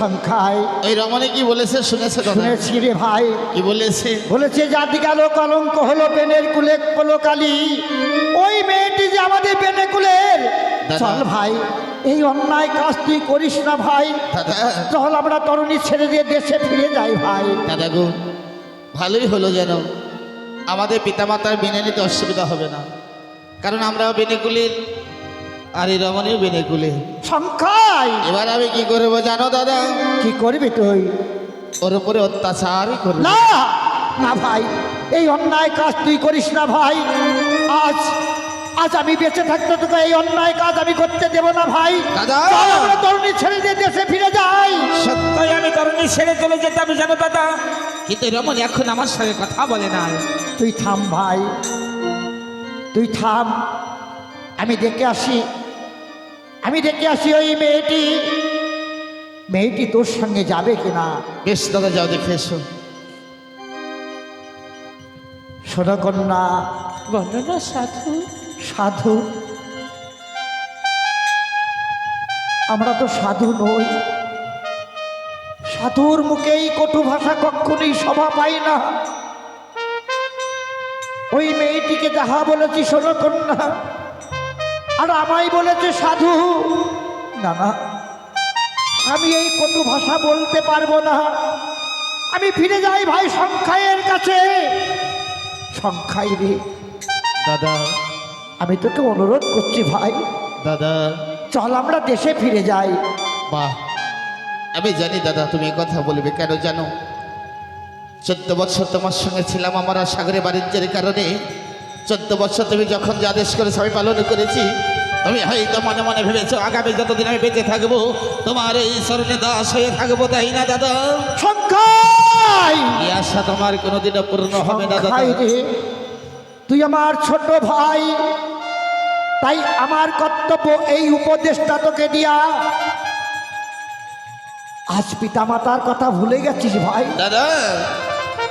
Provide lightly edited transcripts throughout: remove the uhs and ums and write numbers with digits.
সংখ্যায়। ওই রমণী কি বলেছে শুনেছে দাদা? শুনেছি রে ভাই। কি বলেছে? বলেছে জাতি গেল কলঙ্ক হলো বেনের কুলে পলকালি, ওই মেয়েটি যে আমাদের বেনে কুলের। দাদা। চল ভাই, এই অন্যায় কাজ তুই করিস না ভাই। দাদা চল আমরা তরুণী ছেড়ে দিয়ে দেশে ফিরে যাই ভাই। দাদা গো, ভালোই হলো যেন আমাদের পিতামাতার মেনে নিতে অসুবিধা হবে না, কারণ আমরাও বেনেকুলের আর এই রমণীও বেনেকুলের। সংখ্যায় এবার আমি কি করবো জানো দাদা? কি করবি তুই? ওর উপরে অত্যাচারই করবো। না না ভাই, এই অন্যায় কাজ তুই করিস না ভাই। আজ আজ আমি বেঁচে থাকতে তোকে এই অন্যায় কাজ আমি করতে দেব না ভাই। দাদা। চল আমরা তরুণী ছেড়ে দিয়ে দেশে ফিরে যাই। সত্যই আমি তরুণী ছেড়ে চলে যেতাম জানো দাদা, কিন্তু রমণী এখন আমার সঙ্গে কথা বলে না। তুই থাম ভাই, তুই থাম। আমি দেখে আসি, আমি দেখে আসি ওই মেয়েটি তোর সঙ্গে যাবে কিনা। বেশ দাদা, যাও দেখে এসো। শোনো কন্যা। বলো না সাধু। সাধু? আমরা তো সাধু নই। সাধুর মুখেই কটু ভাষা কখনোই শোভা পাই না। ওই মেয়েটিকে যাহা বলেছি শোনো কন্যা, আর আমায় বলেছে সাধু। না না, আমি এই কটু ভাষা বলতে পারবো না। আমি ফিরে যাই ভাই সংখ্যায়ের কাছে। সংখ্যাই রে দাদা, আমি তোকে অনুরোধ করছি ভাই, দাদা চল আমরা দেশে ফিরে যাই। বাহ, আমি জানি দাদা তুমি এ কথা বলবে কেন জানো? 14 বছর তোমার সঙ্গে ছিলাম আমার সাগরে বাণিজ্যের কারণে। 14 বছর তুমি যখন যে আদেশ করেছো আমি পালন করেছি। তুমি হয়তো মনে মনে ভেবেছো আগামী যতদিন আমি বেঁচে থাকবো তোমার এই স্মরণে দাস হয়ে থাকবো, তাই না দাদা? সংখ্যাই এই আশা তোমার কোনোদিনও পূর্ণ হবে না দাদা। সংখ্যাই রে, তুই আমার ছোট ভাই, তাই আমার কর্তব্য এই উপদেশটা তোকে দিয়া। আজ পিতামাতার কথা ভুলে গেছিস ভাই? দাদা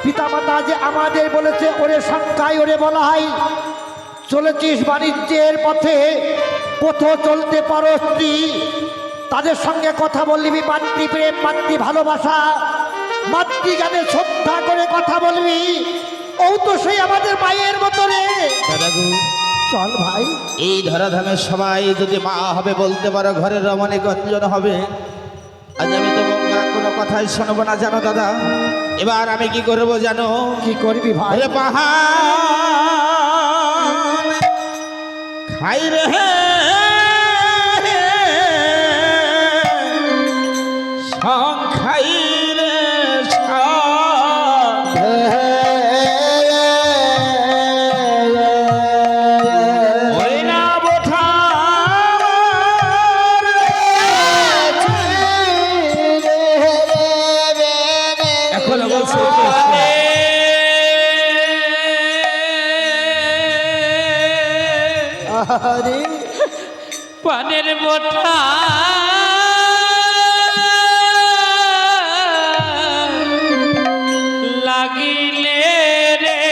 পিতামাতা যে আমাদের বলেছে ওরে সংখ্যায় ওরে বলাই, চলেছিস বাণিজ্যের পথে, পথ চলতে পারো তুই। তাদের সঙ্গে কথা বলবি মাতৃপ্রেম মাতৃ ভালোবাসা মাতৃজ্ঞানে শ্রদ্ধা করে কথা বলবি। ও তো সেই আমাদের মায়ের মতো রে। দাদা গো, চল ভাই। এই ধরাধামের সবাই যদি মা হবে বলতে পারো, ঘরের রমণী গঞ্জন হবে। আজ আমি তো গঙ্গা কোনো কথাই শোনবো না জানো দাদা। এবার আমি কি করবো জানো? কি করবি ভাই? আরে পাহাড় খাই রে সংখ্যাই রে ওই না বোঠা এখনো বলছে আরে পানের বোঠা লাগিলে রে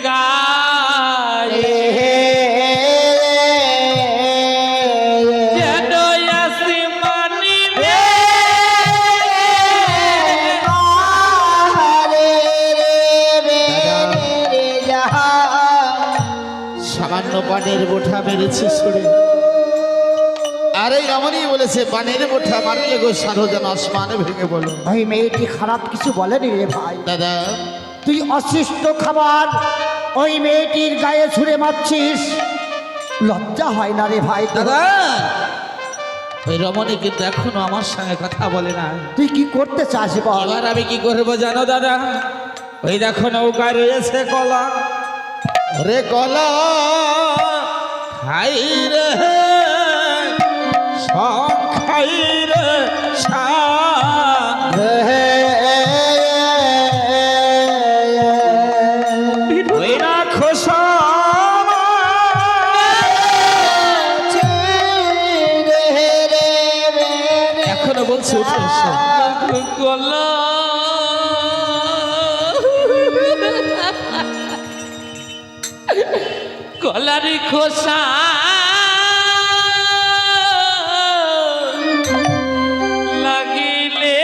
গায়ে যেন আসমানি সামান্য পানের বোঠা মেরেছে ছুড়ে। আর এই রমণী বলেছে পানের বোঠা মারলে গো সাধু যেন আসমানে ভেঙে বলো। ভাই মেয়েটি খারাপ কিছু বলেনি রে ভাই। দাদা তুই অশিষ্ট খাবার ওই মেয়েটির গায়ে ছুঁড়ে মারছিস, লজ্জা হয় না রে ভাই? দাদা, ওই রমণী কিন্তু এখনো আমার সঙ্গে কথা বলে না। তুই কি করতে চাস বল? এবার আমি কি করবো জানো দাদা? ওই দেখো নৌকায় রয়েছে কলা, রে কলা খাই রে সংখ্যাই রে ওই না খোসা এখনো বলছে উঠে এসো। কলা কলার খোসা লাগিলে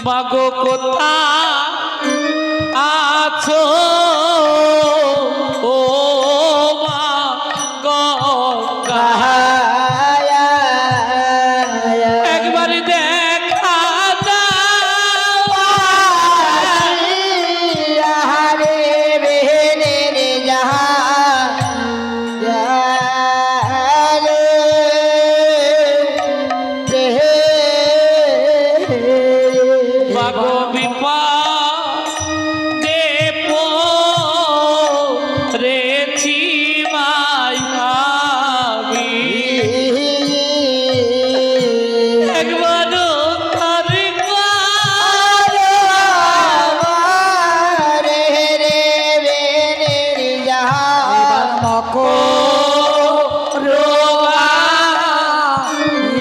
মাগো কোথায় আছো ও মা গঙ্গা একবার দেখা দাও মাগো বিপদে পড়েছি মাই আমি একবার উদ্ধার রোগা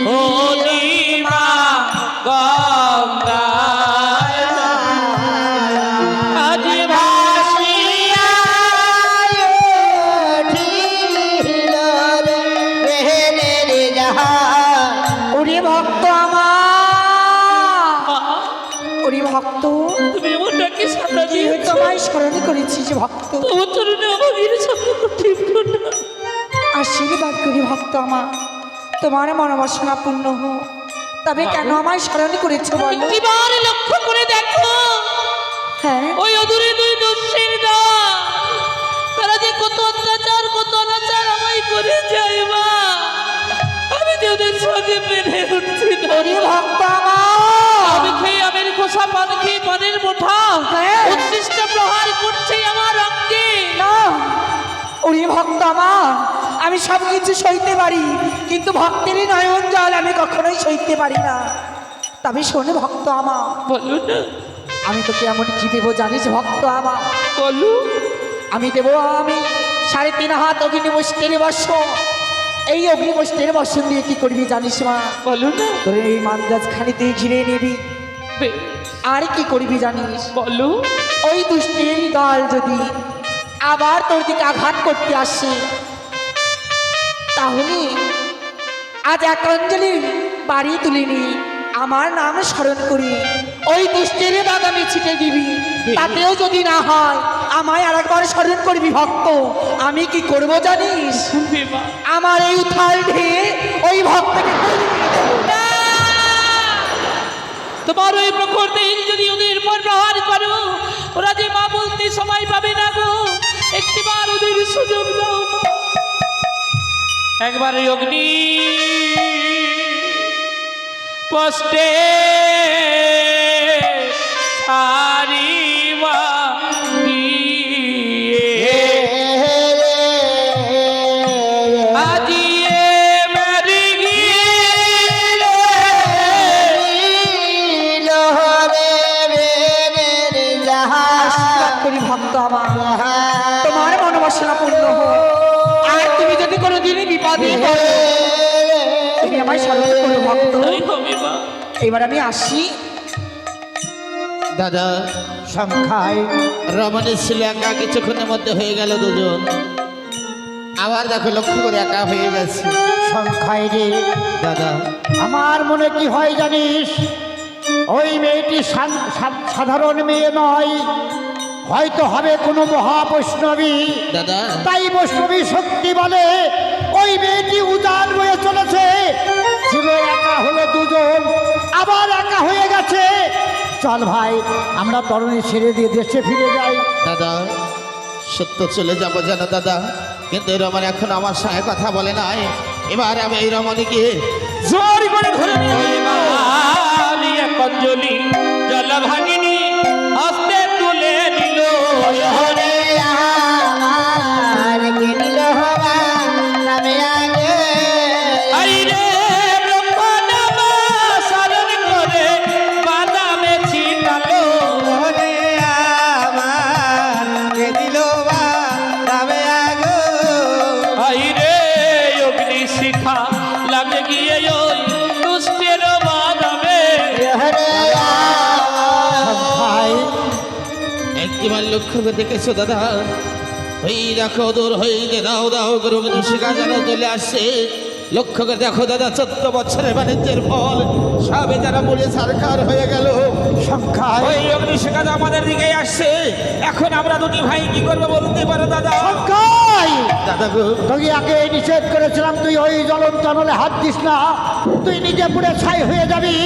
ও মা গঙ্গা আজ ভাসিয়া ওরে ভক্ত আমার, ওরে ভক্ত তুমি এমনটা কি সাদা কি দিয়েছ তোমায় স্মরণ করেছিস ভক্ত, তোমার চরণে আমাকে সম্পর্ক ঠিক করো না আশীর্বাদ করি ভক্ত আমার, তোমার মনোবাসনা পূর্ণ হোক। তবে কেন আমায় স্মরণ করেছো বলো? একটিবার লক্ষ্য করে দেখো হ্যাঁ ওই অদূরে দুই দস্যের দল তারা যে কত অত্যাচার কত অনাচার আমায় করে যায় মা আমি যে ওদের সঙ্গে পেরে উঠছি না ওরে ভক্ত আমার, আমি খেয়ে আমের খোসা পান খেয়ে পানের মোঠা হ্যাঁ। উচ্ছিষ্ট প্রহার করছে আমার অঙ্গে না ওরে ভক্ত আমার, আমি সব কিছু সইতে পারি কিন্তু ভক্তেরই নয়ন জল আমি কখনোই সইতে পারি না। তবে শোনে ভক্ত আমার, বলো না আমি তোকে এমন কি দেবো জানিস ভক্ত আমার? বলো আমি দেবো আমি 3.5 হাত অগ্নিমষ্টের বর্ষণ। এই অগ্নিমষ্টের বর্ষণ দিয়ে কি করবি জানিস মা? বলো না তোর এই মান্দাজ খানিতে ঘিরে নিবি। বে- আর কি করবি জানিস? বলো ওই দুষ্টের দল যদি আবার তোর দিকে আঘাত করতে আসে তাহলে আজ এক অঞ্জলি বাড়ি তুলিনি আমার নাম স্মরণ করি ওই দুষ্টের বাদামে ছিটে দিবি। তাতেও যদি না হয় আমায় আর একবার স্মরণ করবি ভক্ত। আমি কি করব জানিস? শুনবে মা আমার এই উথাল ঢেয়ে ওই ভক্তকে তোমার ওই প্রখর দিন যদি ওদের উপর প্রহার করো ওরা যে মা বলতে সময় পাবে না গো একটিবার ওদের সুযোগ দাও মা। একবার ওই অগ্নি পোস্টে সারিবা দিয়ে আজিয়ে মেরি গিয়ে আশীর্বাদ করি ভক্ত আমার, তোমার মনোবাসনা পূর্ণ হোক। আর তুমি যদি কোনোদিনই বিপদে পড়ো তুমি আমায় স্মরণ করো ভক্ত। তাই হবে মা এবার আমি আসি। দাদা সংখ্যায় রমণী ছিল একা, কিছুক্ষণের মধ্যে হয়ে গেল দুজন, আবার দেখো লক্ষ্য করে একা হয়ে গেছে। সংখ্যায় রে দাদা আমার মনে কি হয় জানিস, ওই মেয়েটি সাধারণ মেয়ে নয়, হয়তো হবে কোনো মহাবৈষ্ণবী। দাদা তাই বৈষ্ণবী শক্তি বলে ওই মেয়েটি উদার হয়ে চলেছে। ছিল একা হলো দুজন, আবার একা হয়ে গেছে। চল ভাই আমরা তরুণী ছেড়ে দিয়ে দেশে ফিরে যাই। দাদা সত্য চলে যাবো জানো দাদা, কিন্তু এই রমণী এখন আমার সঙ্গে কথা বলে নাই। এবার আমি এই রমণীকে জোর করে ধরে নিয়ে কঞ্জলি জল ভাঙিনি হস্তে তুলে দিল আইরে ব্রহ্মনাম স্মরণ করে বাদামে ছিটালো আইরে অগ্নি শিখা লাগে গিয়ে ওই দুষ্টের বাদামে ভাই একটিবার লক্ষ্য করে দেখেছো দাদা, ওই দেখো দূর হইতে দাও দাও করে শিখা যেন চলে আসছে। লক্ষ্য করে দেখো দাদা, 14 বছরের বাণিজ্যের ফল সবে যারা মরে সরকার হয়ে গেল। সংখ্যায় ওই অগ্নিশিখা আমাদের দিকে আসছে। এখন আমরা দুটি ভাই কি করবো বলতে পারো দাদা? সংখ্যায় দাদা গো, তোকে আগে নিষেধ করেছিলাম তুই ওই জ্বলন্ত নলে হাত দিস না, তুই নিজে পুড়ে ছাই হয়ে যাবি,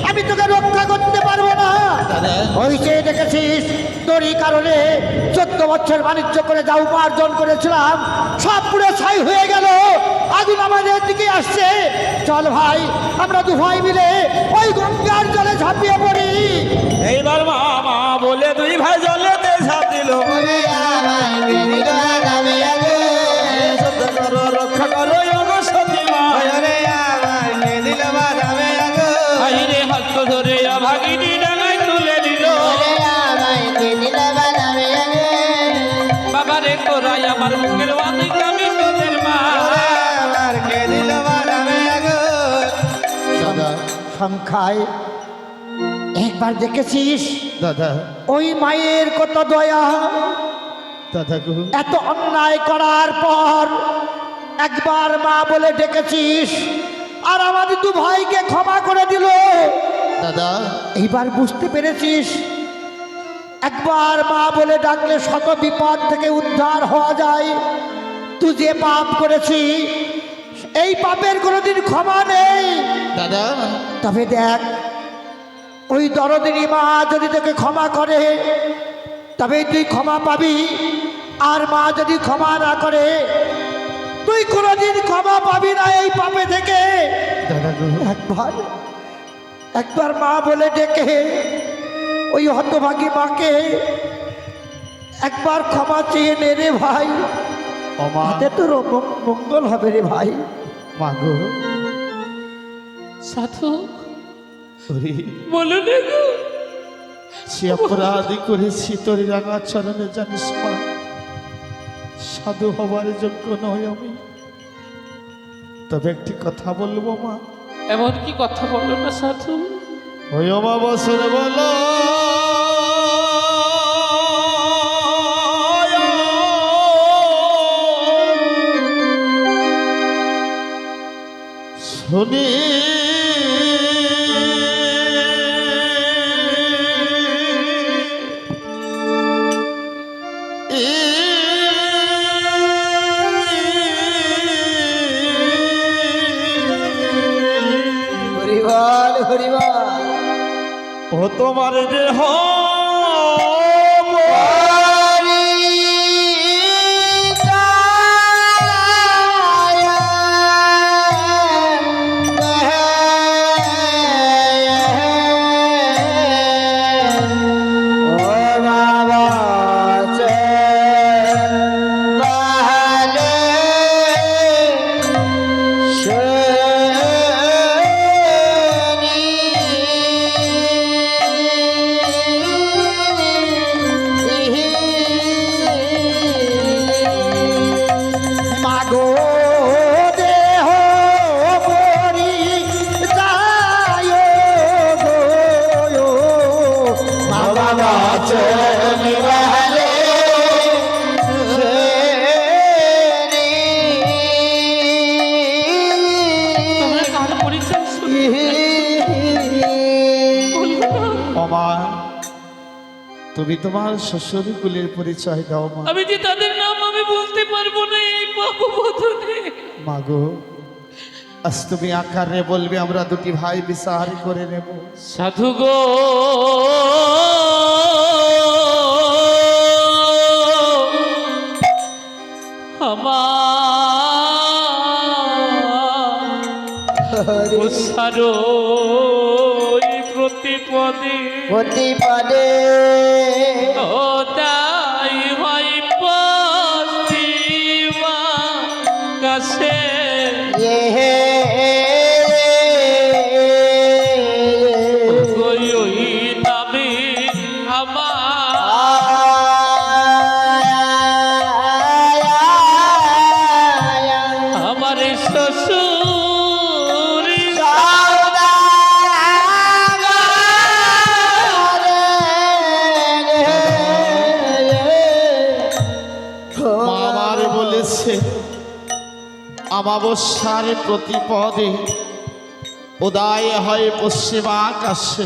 আমি তোকে রক্ষা করতে পারবো না। দাদা ওই যে দেখেছিস তোরই কারণে 14 বছর বাণিজ্য করে যা উপার্জন করেছিলাম সব পুরো ছাই হয়ে গেল, আগুন আমাদের দিকে আসছে। চল ভাই আমরা দু ভাই মিলে ওই গঙ্গার জলে ঝাঁপিয়ে পড়ি। এইবার মা বলে দুই ভাই জলেতে ঝাঁপ দিল। সত্য করো, রক্ষা করো ওগো সতী মা। আইরে হাত ধরে ভাগিনী ডাঙায় তুলে দিল। বাবা রে তোরাই আমার মুখের বাঁধি আমি তোদের মা। দাদা সংখ্যায় একবার দেখেছিস দাদা ওই মায়ের কত দয়া, দাদা গো, এত অন্যায় করার পর একবার মা বলে ডেকেছিস আর আমাদের দু ভাইকে ক্ষমা করে দিল। দাদা এইবার বুঝতে পেরেছিস একবার মা বলে ডাকলে শত বিপদ থেকে উদ্ধার হওয়া যায়। তুই যে পাপ করেছি এই পাপের কোনোদিন ক্ষমা নেই। দাদা তবে দেখ ওই দরদিনী মা যদি তোকে ক্ষমা করে তবে তুই ক্ষমা পাবি, আর মা যদি ক্ষমা না করে তুই কোনোদিন ক্ষমা পাবি না এই পাপে থেকে। দাদা গো, একবার মা বলে ডেকে ওই হতভাগী মাকে একবার ক্ষমা চেয়ে নে রে ভাই, ও মা, তাতে তোর মঙ্গল হবে রে ভাই। মা গো, সাধু ওরে বলো না গো, সে অপরাধী করেছি তোর রাঙা চরণে জানিস মা, সাধু হবার যোগ্য নয় আমি। তবে একটি কথা বলবো মা, এমন কি কথা বলো না সাধু। ওই অমাবস্যার বলো শুনি হরিবল হরিবল ও তোমার দেহ মাগো দেহ মরি যায় গো বাবা চলি বহলে তোমরা কার পরিচয় শুনে বলবো না? ও মা, তুমি তোমার শ্বশুর কুলের পরিচয় দাও মা। আমি যে তাদের নাম আমি বলতে পারবো না এই পাপ বোধনে। মা গো, আজ তুমি আকারে বলবে, আমরা দুটি ভাই বিচার করে নেব। সাধু গো আমার সারো প্রতিপদে প্রতিপদে ও তাই হয় পশ্চিমা কাছে ওই ওই নামে আমার শ্বশুর মা আমার বলেছে অমাবস্যার প্রতিপদে উদয় হয় পশ্চিমা আকাশে,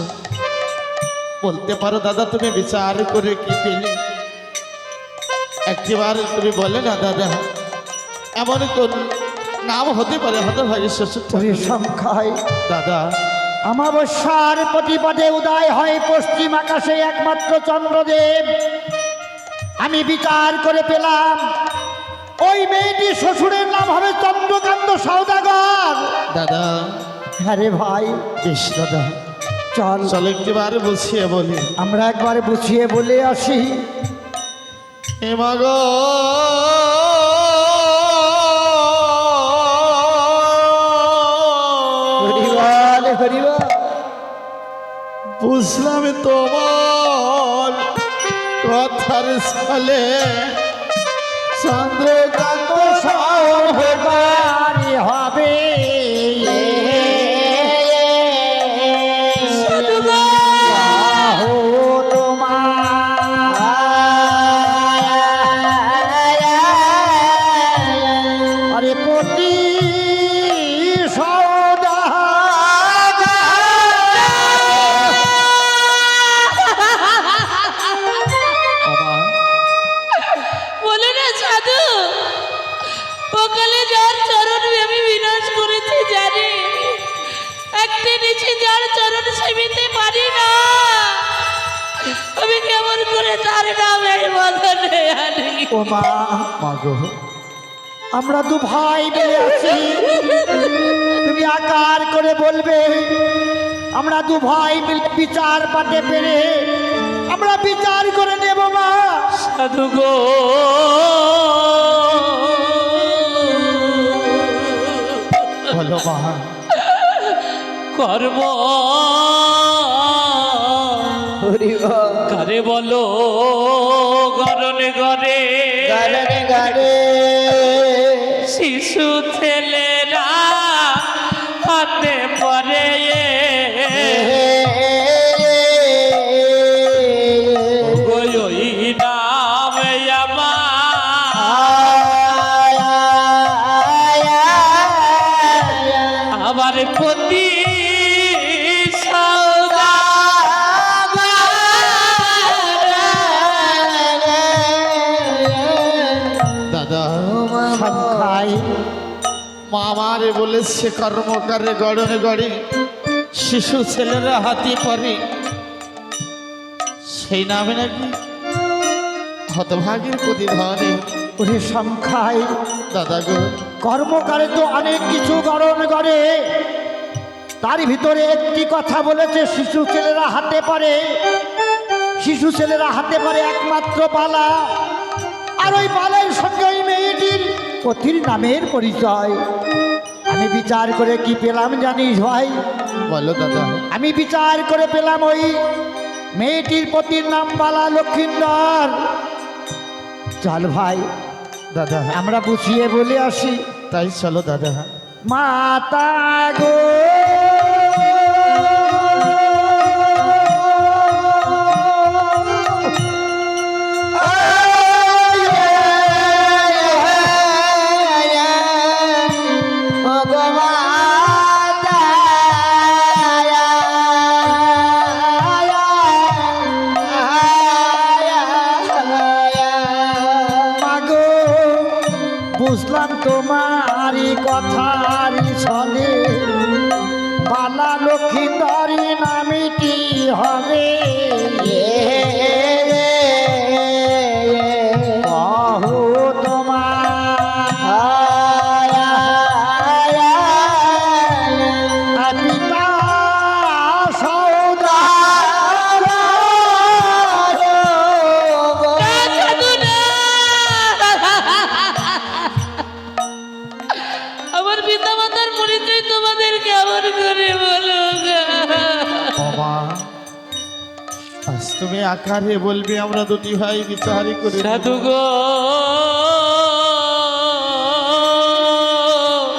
বলতে পারো দাদা তুমি বিচার করে কি পেলে একটিবার তুমি বলে না দাদা এমন কোন নাম হতে পারে হতভাগী শ্বশুর ওরে ঠাকুর? সংখ্যায় দাদা আমাবস্যার প্রতিপদে উদয় হয় পশ্চিম আকাশে একমাত্র চন্দ্রদেব। আমি বিচার করে পেলাম ওই মেয়েটি শ্বশুরের নাম হবে চন্দ্রকান্ত সওদাগর। দাদা হ্যাঁ রে ভাই, বেশ দাদা চল চলো একটিবার বসিয়ে বলি আমরা একবার বুঝিয়ে বলে আসি। হে মাগো হরিবল হরিবল। বুঝলাম তোমার কথার সালে চন্দ্রকান্ত সহকারী হবে বাহু তোমার। আরে পতি বলে না সাধু ওকালে যার চরণ আমি বিনাশ করেছি জানি একটি নিচে যার চরণ সেবিতে পারি না আমি কেমন করে তার নাম এই বদলে আনি। ও মা, মাগো আমরা দু ভাই মিলে আছি, তুমি আকার করে বলবে। আমরা দু ভাই মিলে বিচার পাতে পেরে আমরা বিচার করে নেব মা। সাধু গো বলো মা কর্ম কারে বলো গরনে গরে শিশু ছেলেরা হাতে পরে ওই নামে আমার প্রতি দাদা সংখ্যায় মা আমারে বলেছে কর্মকারে গড়নে গড়ে শিশু ছেলেরা হাতি পরে সেই নামে নাকি হতভাগের প্রতিধানে। ওরে সংখ্যায় দাদা গো কর্মকারে তো অনেক কিছু গরম করে, তার ভিতরে একটি কথা বলেছে শিশু ছেলেরা হাতে পারে। শিশু ছেলেরা হাতে পারে একমাত্র বালা, আর ওই বালের সঙ্গে ওই মেয়েটির পতির নামের পরিচয়। আমি বিচার করে কি পেলাম জানিস ভাই? বলো দাদা আমি বিচার করে পেলাম ওই মেয়েটির পতির নাম বালা লক্ষিন্দর। চল ভাই দাদা আমরা বুঝিয়ে বলে আসি। তাই চলো দাদা মাতা গো মাগো, বুঝলাম তোমারই কথারই ছলে বালা লক্ষিন্দরী নামিটি হবে। বাহু তোমার পিতা সাধু না আমার পিতা মাতার পরিচয় তোমাদের কেমন করে বলো গো? বাবা আজ তুমি আকারে বলবে আমরা দুটি ভাই বিচারি করে নেব। সাধু গো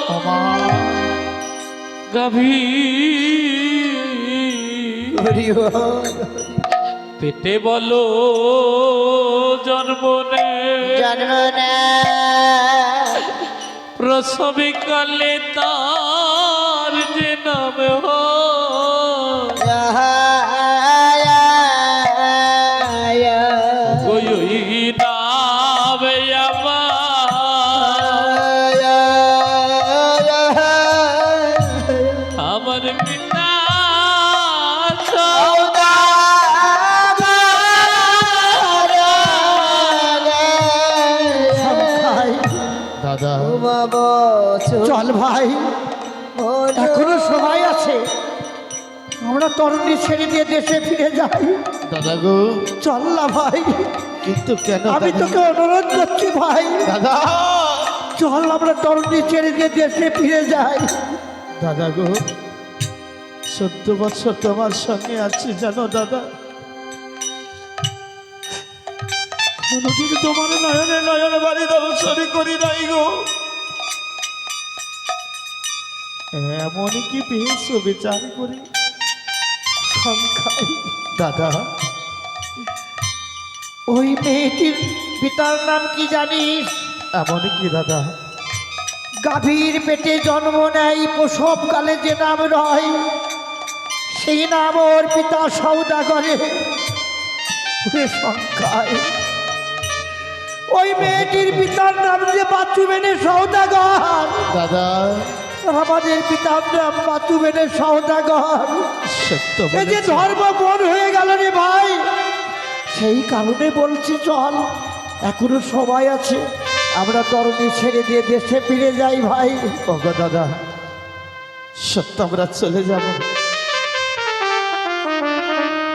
বাবা গাভী পেটে বলো জন্ম নে প্রসবে কালে তার যে নাম হয় ভাই, এখনো সময় আছে, আমরা তরুণী ছেড়ে দিয়ে দেশে ফিরে যাই। দাদা গো, চল না ভাই, কিন্তু কেন আমি দাদা? তোকে অনুরোধ করছি ভাই, দাদা, চল আমরা তরুণী ছেড়ে দিয়ে দেশে ফিরে যাই। দাদা গো, 14 বছর তোমার সঙ্গে আছি জানো দাদা, কোনোদিন তোমার নয়নে নয়নে বাড়ি দর্শন করি নাই গো। এমনই কি পেয়েছো বিচার করি সংখ্যায় দাদা? ওই মেয়েটির পিতার নাম কি জানিস? এমনই কি দাদা? গাভীর পেটে জন্ম নেয়, প্রসবকালে যে নাম রয় সেই নাম ওর পিতা সওদাগরে। ওরে সংখ্যায়, ওই মেয়েটির পিতার নাম যে বাচুবেনে সওদাগর, দাদা আমাদের পিতার নাম বাচুবেনে সওদাগর। সত্য এই যে বলেছো। ধর্ম বন হয়ে গেল রে ভাই, সেই কারণে বলছি চল, এখনো সময় আছে, আমরা তরুণী ছেড়ে দিয়ে দেশে ফিরে যাই ভাই। ওগো দাদা, সত্য আমরা চলে যাব,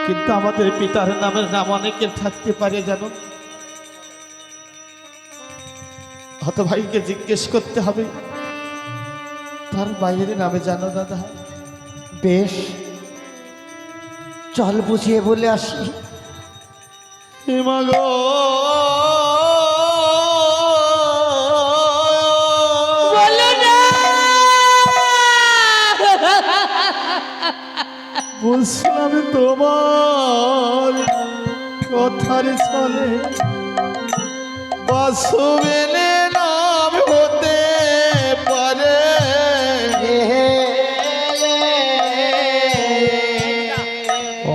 কিন্তু আমাদের পিতার নামের নাম অনেকের থাকতে পারে জানো। হত ভাইকে জিজ্ঞেস করতে হবে তার বাইরে নামে জানো দাদা। বেশ, চল বুঝিয়ে বলে আসি। হিমাগো বলো না। বলছিলাম তোমার কথার চলে বাসুবেনে নাম হতে পারে।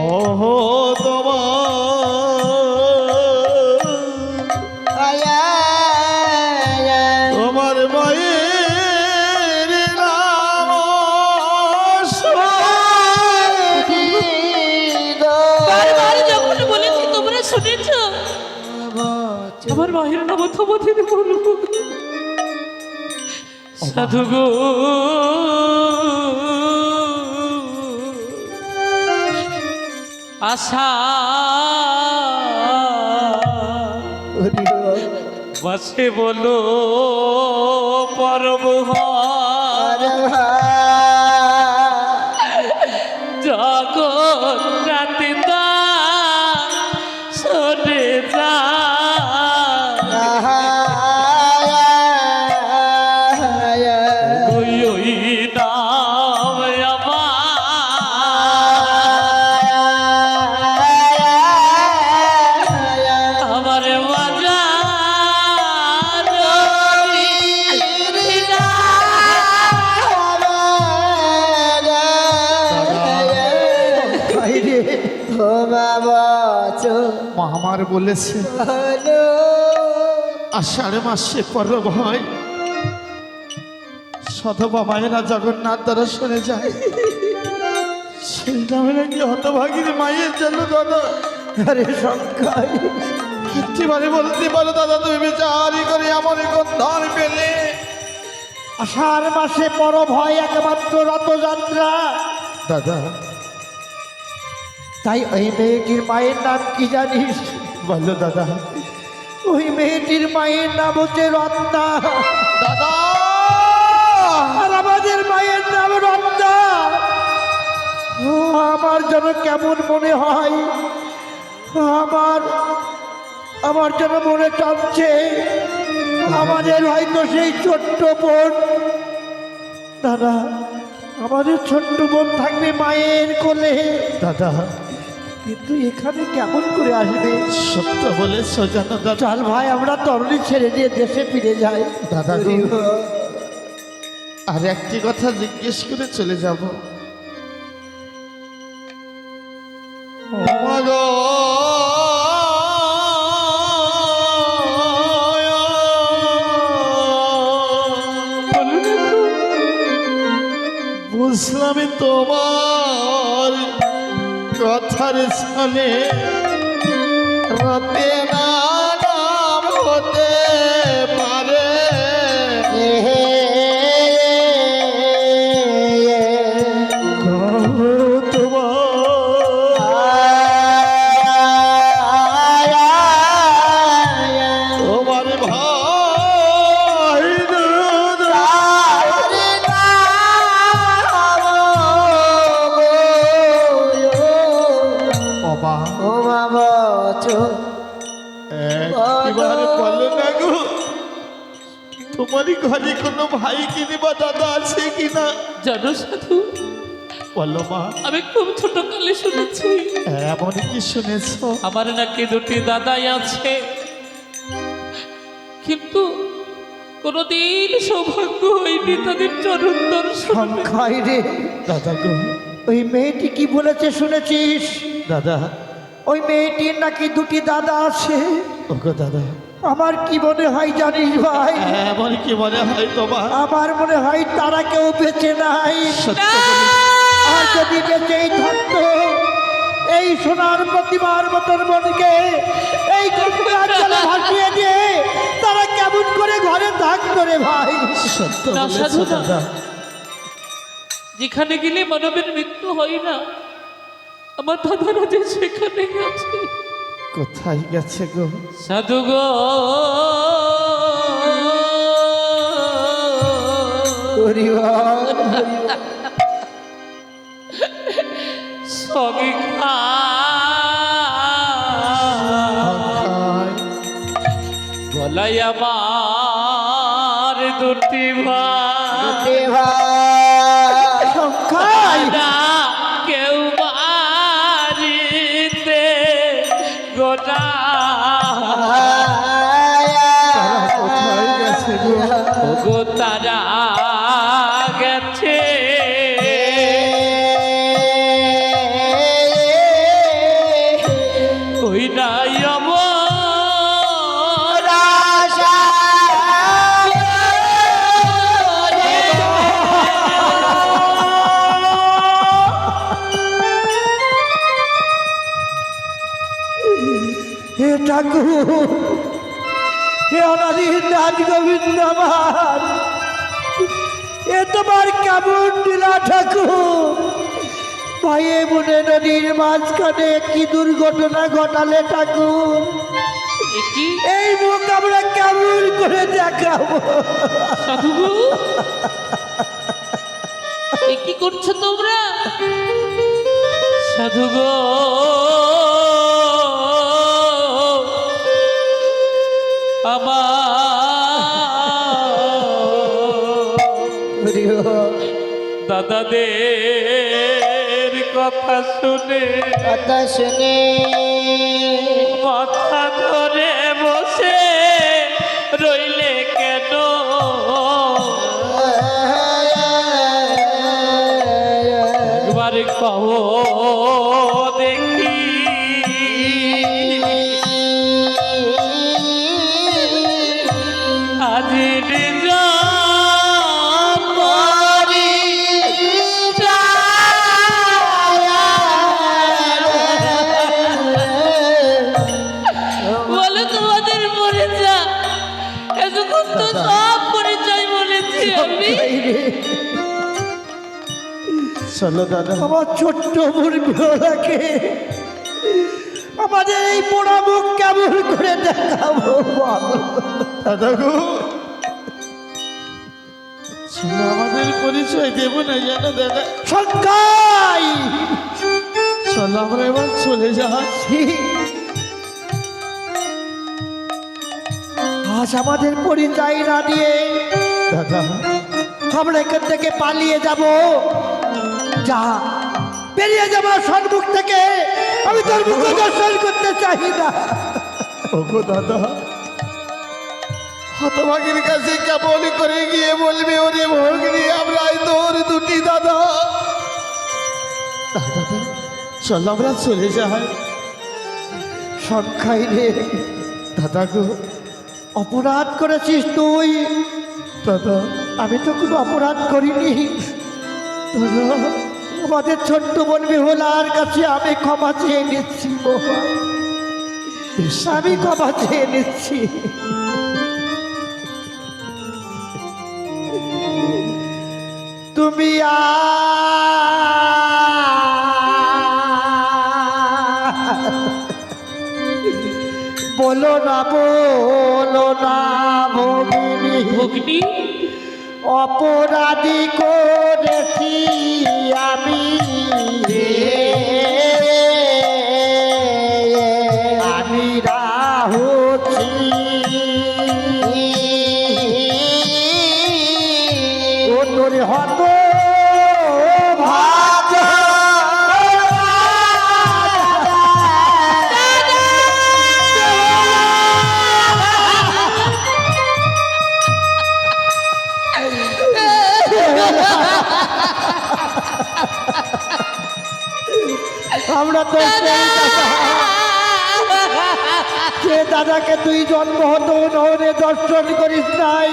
ওহো তোমার মায়ের নাম বারবার যখন বলেছি তোমরা শুনেছ, আমার মায়ের নাম তোমাদের বলবো। সাধু গো, আশা বাসে বলো পরব জগৎ রাতে শোনে যা ওই ওই নাম আমার বাজার ভাই রে, আমার বলেছে আষাঢ় মাসে পরব হয়, সধবা মায়েরা জগন্নাথ দর্শনে যায়, সেই নামে নাকি হতভাগীর মায়ের জন্য দাদা। আরে সংখ্যায়, একেবারে বলতে পারো দাদা, তুমি বিচারি করে এমন গন্ধন পেলে। আষাঢ় মাসে পরব হয় একমাত্র রথযাত্রা, দাদা তাই ওই মেয়েটির মায়ের নাম কি জানিস? বলো দাদা। ওই মেয়েটির মায়ের নাম হচ্ছে রত্না, দাদা আর আমাদের মায়ের নাম রত্না। ও আমার যেন কেমন মনে হয়, আমার যেন মনে টানছে আমাদের হয়তো সেই ছোট্ট বোন, দাদা আমাদের ছোট্ট বোন থাকবে মায়ের কোলে, দাদা কিন্তু এখানে কেমন করে আসবে? সত্য বলে সোজানো দাদা। চল ভাই, আমরা তরুণী ছেড়ে দিয়ে দেশে ফিরে যাই। দাদা গো, আর একটি কথা জিজ্ঞেস করে চলে যাব। ওমা গো, বুঝলাম তোমার কথার ছলে রাতে না নাম হতে পারে। ও মা বচো এবার বলো না গো, তোমারই ঘরে কোনো ভাই কিনে বা দাদা আছে কিনা? জানো সাধু, বলো মা। আমি খুব ছোটকালে শুনেছি এমন কি শুনেছো? আমার নাকি দুটি দাদাই আছে, কিন্তু কোনোদিন সৌভাগ্য হয়নি তাদের চরণ দর্শন। সংখ্যায় রে দাদা গো, ওই মেয়েটি কি বলেছে শুনেছিস? দাদা। ওই মেয়েটির নাকি দুটি দাদা আছে। ওগো দাদা, আমার কি মনে হয় জানিস ভাই? এমন কি মনে হয় তোমার? আমার মনে হয় তারা কেউ বেঁচে নাই। সত্য বলে আর যদি বেঁচেই থাকতো, এই সোনার প্রতিমার মতন মনকে এই গঙ্গার জলে ভাসিয়ে দিয়ে তারা কেমন করে ঘরে থাকতো রে ভাই? সত্য না, বলেছো সাধু না। দাদা। যেখানে গেলে মানবের মৃত্যু হয় না, আমার দাদারা যে সেখানে আছে। কোথায় গেছে গো? সাধু গো, হরিবল, সঙ্গে গলাই আমার দুটি ভাই, সংখ্যায় না কেউ বাড়িতে গোটা কোথায় গেছে গো? গো তারা গেছে ওই নাই হে ঠাকুর, হে অনাদির নাথ গোবিন্দ আমার, এ তোমার কেমন দিলা ঠাকুর? ভাইয়ে বোনে নদীর মাঝখানে কি দুর্ঘটনা ঘটালে ঠাকুর? এটি এই মুখ আমরা কেমন করে দেখাবো? সাধু গো, এ কি করছো তোমরা? সাধু গো, আমার দাদাদের কথা শুনে মাথা ধরে বসে রইলে কেন? একবার কহো দেখি আজি নিজ বলো তোমাদের পরিচয়, এতক্ষণ তো সব পরিচয় বলেছি আমি। চলো দাদা। আমার ছোট্ট মুরগিওয়ালাকে আমাদের এই পোড়া মুখ কেমন করে দেখাবো বল? দাদা গো, চলো আমাদের পরিচয় দেবো না জানো দাদা? সংখ্যায় চলো আমরা এবার চলে যাচ্ছি। আজ আমাদের পরিচয় না দিয়ে দাদা, আমরা এখান থেকে পালিয়ে যাব। যা, বেরিয়ে যাবো সম্মুখ থেকে। আমি তোর মুখ দর্শন করতে চাই না। ওগো দাদা, হতভাগীর কাছে কেমন করে গিয়ে বলবে ওরে ভগ্নি আমরাই তোর দুটি দাদা। দাদা, চল আমরা চলে যাই। সংখ্যায় রে দাদা গো, অপরাধ করেছিস তুই। দাদা, আমি তো কোনো অপরাধ করিনি। দাদা, আমাদের ছোট্ট বোন বিহলার কাছে আমি ক্ষমা চেয়ে নিচ্ছি বাবা। আমি ক্ষমা চেয়ে নিচ্ছি। তুমি বলো না ভগিনী, ভগ্নি অপরাধী করেছি আমি। আমরা তো সেই দাদা, যে দাদাকে তুই জন্ম হতো নহরে দর্শন করিস নাই,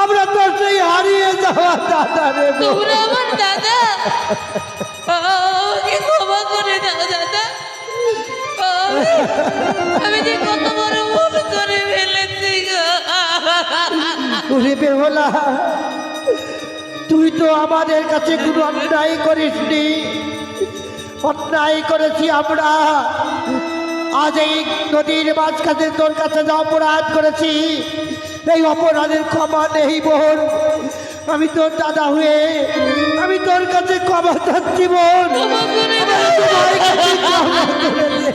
আমরা তো সেই হারিয়ে যাওয়া দাদা রে বোন। তোমরা আমার দাদা, আমাকে ক্ষমা করে দাও দাদা। আমি যে কত বড় ভুল করে ফেলেছি গো। ওরে বেহুলা, তুই তো আমাদের কাছে কোনো অন্যায় করিসনি, অন্যায় করেছি আমরা। আজ এই নদীর মাঝখানে তোর কাছে যা অপরাধ করেছি, এই অপরাধের ক্ষমা নেই বোন। আমি তোর দাদা হয়ে আমি তোর কাছে ক্ষমা চাচ্ছি বোন। ক্ষমা করে আমার দাও। তোমার কাছে ক্ষমা করে দে।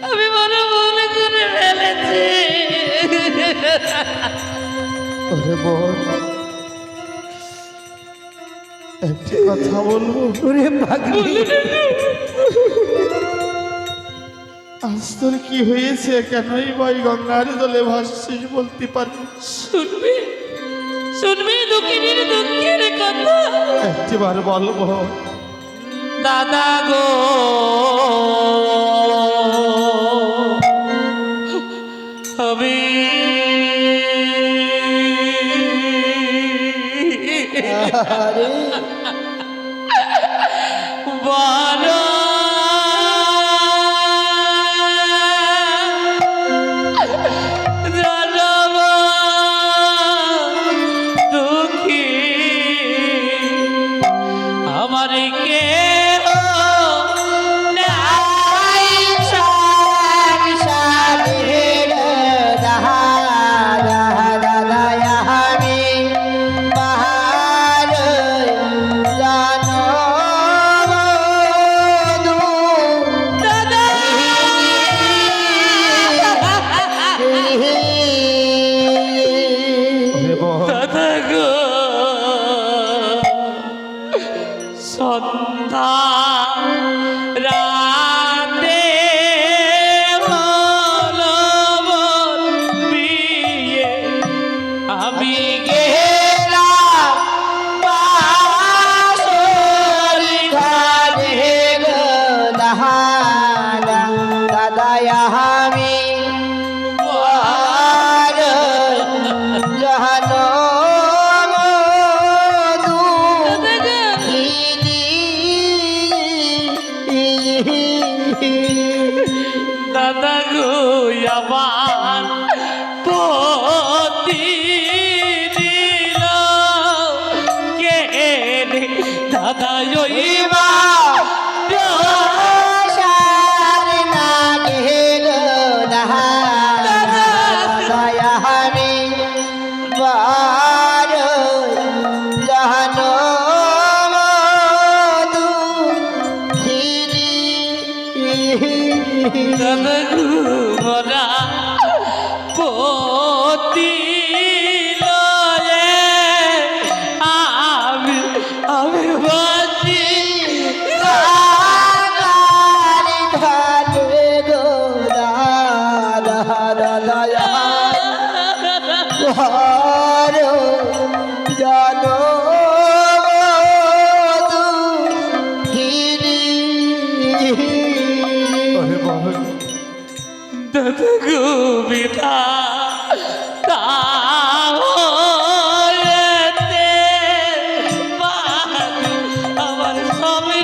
আমি বড় ভুল করে ফেলেছি। ওরে বোন, একটি কথা বলবো? ওরে ভাগ্নি, আজ তোর কি হয়েছে? কেনই ভাই গঙ্গার জলে ভাসছিস বলতে পারি? শুনবি, শুনবি দুঃখিনীর দুঃখের কথা। একটিবার বলবো? দাদা গো, আমি বড় জনম দুঃখী, আমার কে ওরে বোন, দাদা গো, সন্ধ্যা রাতে হলো মোর বিয়ে, আমি গেলাম বাসর ঘরে গো দাদা আমি জানো দাদা গো, আমার পতি দিল কে রে দাদা, ওই মা দাদা গো, মোরা পতি লয়ে আমি বাঁচি জানো ওরে বোন, দাদা গো, বিধা তাহলে আমার স্বামী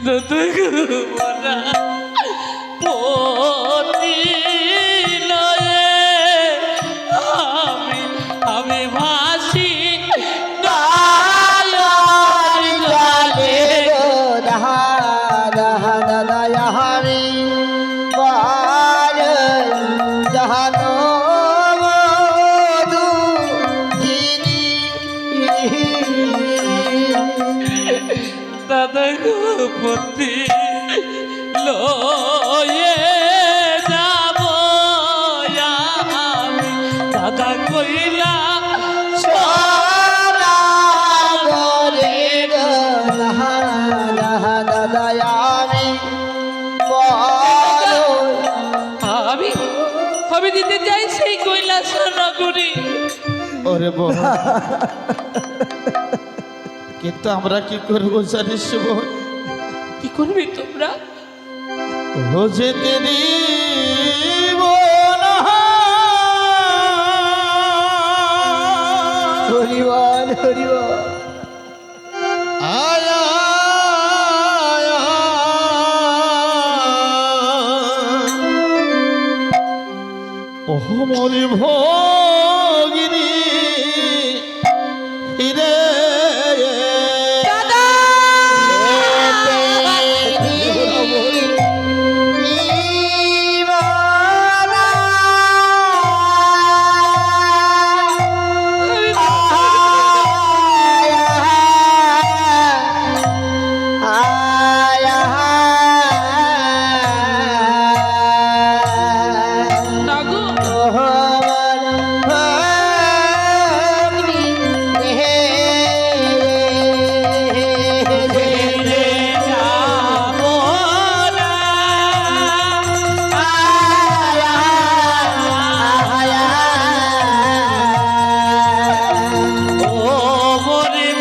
দাদা গো, মোরা পতি লয়ে আমি ভাসি দয়ার জলে। দাদা গো, পতি লয়ে যাব আমি, দাদা কইলা রে বোন কিন্তু আমরা কি করবো জানিস বোন কি করবে তোমরা? हो जे तेरी बोला হরিবল হরিবল। आया आया ओह मोरी भोगिनी हिरे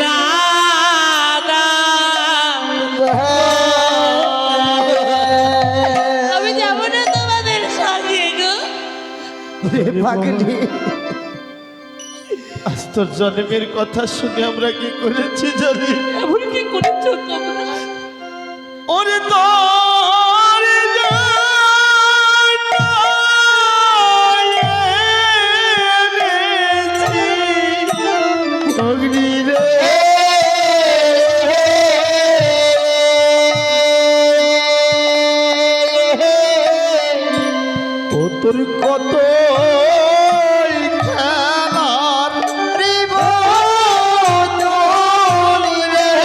না গো, আমি যাব না তোমাদের সঙ্গে গো। রে পাগলি, আজ তোর জন্মের কথা শুনে আমরা কি করেছি জানি এমন কি করেছো তোমরা? ওরে তোর অগ্নি রে ও তোর কত খেলার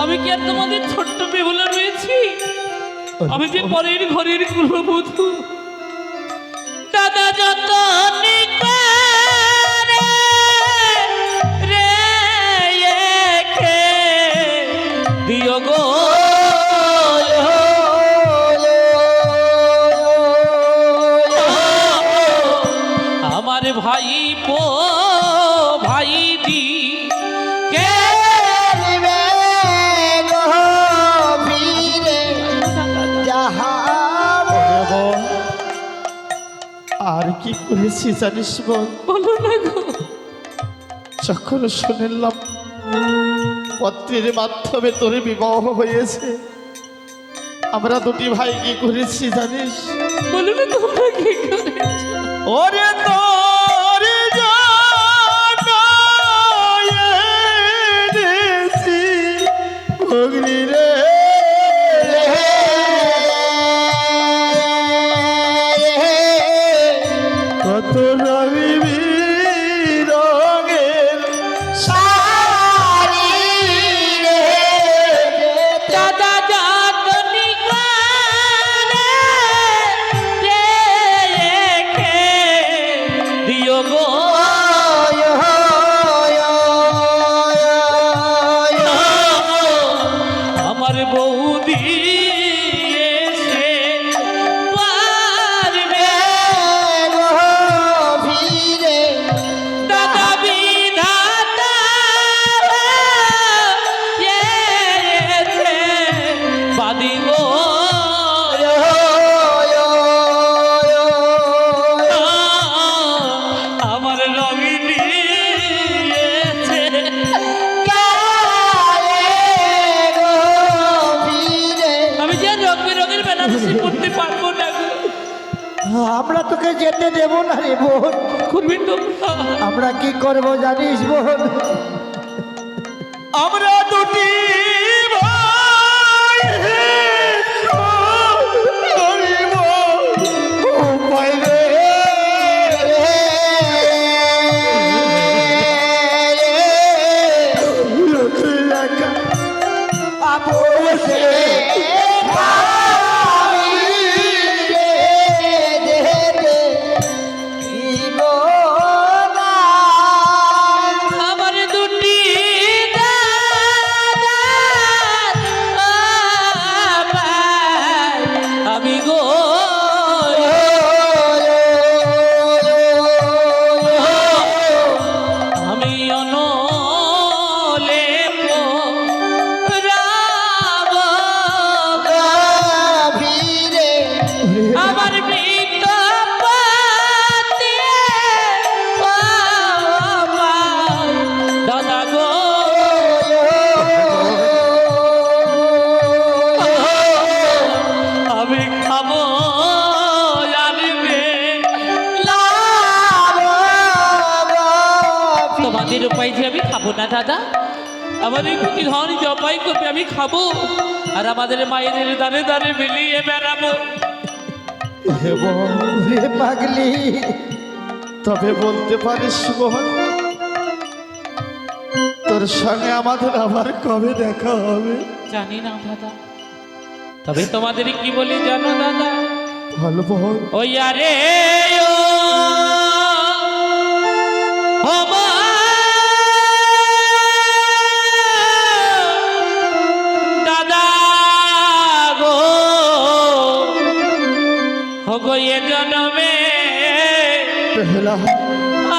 আমি কি আর তোমাদের ছোট্ট বেহুলা রয়েছি? আমি যে পরের ঘরের কুলবধূ। দাদা যত দিও গো আমার ভাই পো ভাই দি কে আর কি করেছি জানিস বল বলো না গো। যখন শুনলাম পত্রের মাধ্যমে তোর বিবাহ হয়েছে আমরা দুটি ভাই কি করেছি জানিস বলো না তোমরা কি করেছো? ওরে তোর অগ্নি রে কত রবি রঙের দাদা যাতনি রেখে দিও গো আমার বৌদি এসে পারবে দাদা বিধাতা এসে বাদি গো আমার রঙিনী এসে আমি যে রঙ বেরঙের বেনারসি পড়তে পারবো না গো। আমরা তোকে যেতে দেব না রে বোন। করবি তোমরা? আমরা কি করব জানিস বোন? আমরা দুটি ভাই করিব উপায় রে আমার দুটি দাঁত অনলে ভিড়ে আমার মৃত পাতে দাদা গো আমি খাবো জানবে তোমাদের উপায় যে আমি খাবো না দাদা, আমাদের প্রতি ধন জবাই করবে আমি খাবো, আর আমাদের মায়েদের দাঁড়ে দাঁড়ে মিলিয়ে বেড়াবো। রে পাগলি, তবে বলতে পারিস মোহন, তোর সঙ্গে আমাদের আবার কবে দেখা হবে? জানি না দাদা, তবে তোমাদের কি বলি জানো দাদা? ভালো মোহন, ওই আরে ও মা, দাদা গো, হো গো এ জন্মে পেহলা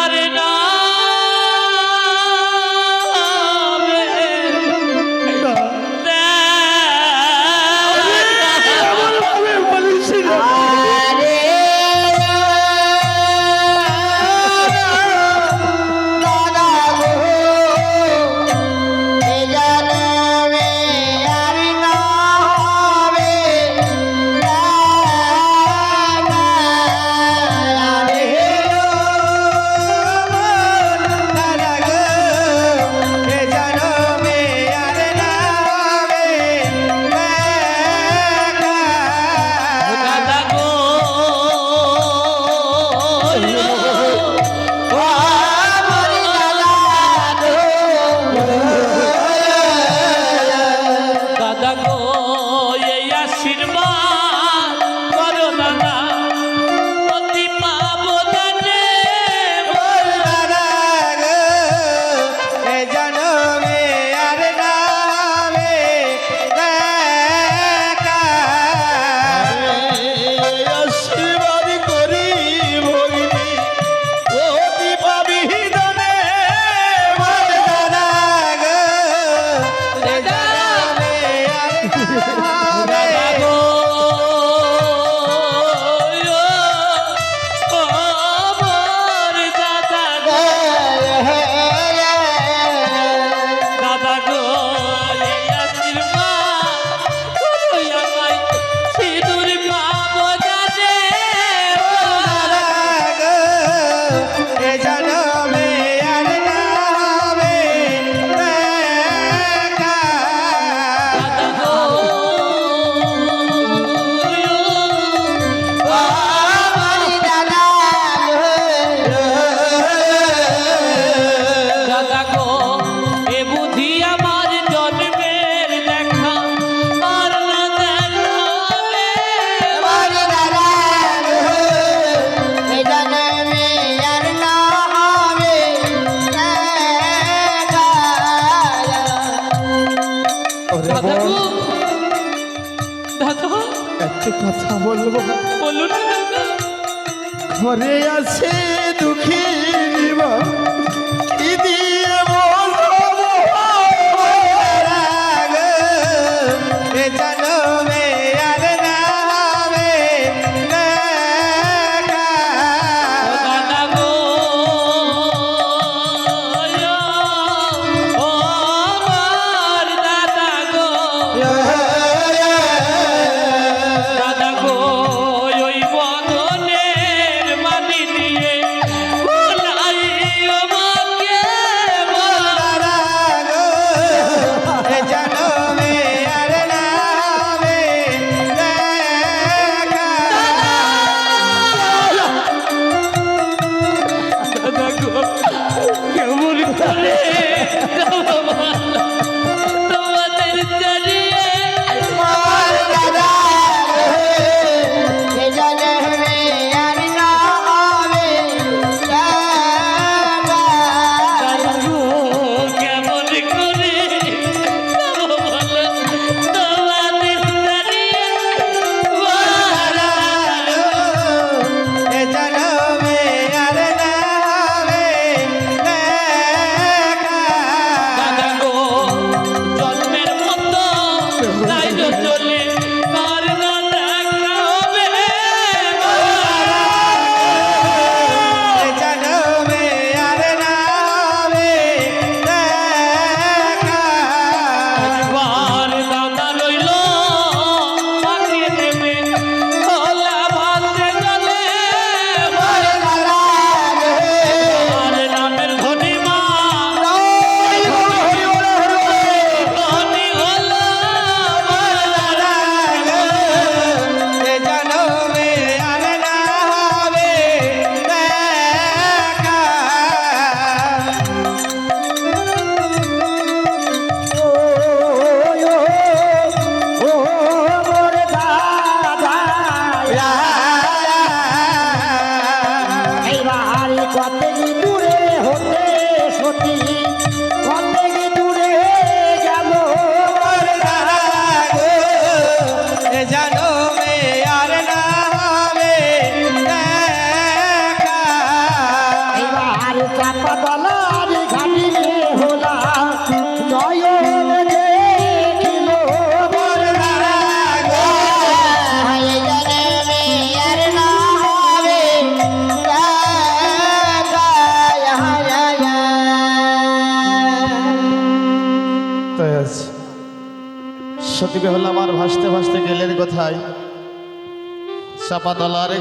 আরে না একটা কথা বলবো, বলুন না দাদা। ঘরে আছে দুঃখী নিবা, কি দিয়ে বলবো এ জন্মে আর না হবে দেখা। দাদা গো ও আমার দাদা গো, দাদা গো ওই বদনের মাটি দিয়ে ভোলাই আমাকে দাদা গো, এ জন্মে আর না হবে দেখা। দাদা গো কেমন করে তোমাদের জানিয়ে দাদা গো কেমন করে তোমাদের জানিয়ে এ জন্মে আর না হবে দেখা। স্ত্রী অনেক দূরে গেল জানো মে আর না হবে দেখা। এবার চাপা তলার ঘাটি হলা নয়ন দেখিল তাই আছে সতী বেহুলা আমার ভাসতে ভাসতে গেলের কথায় চাপা দলার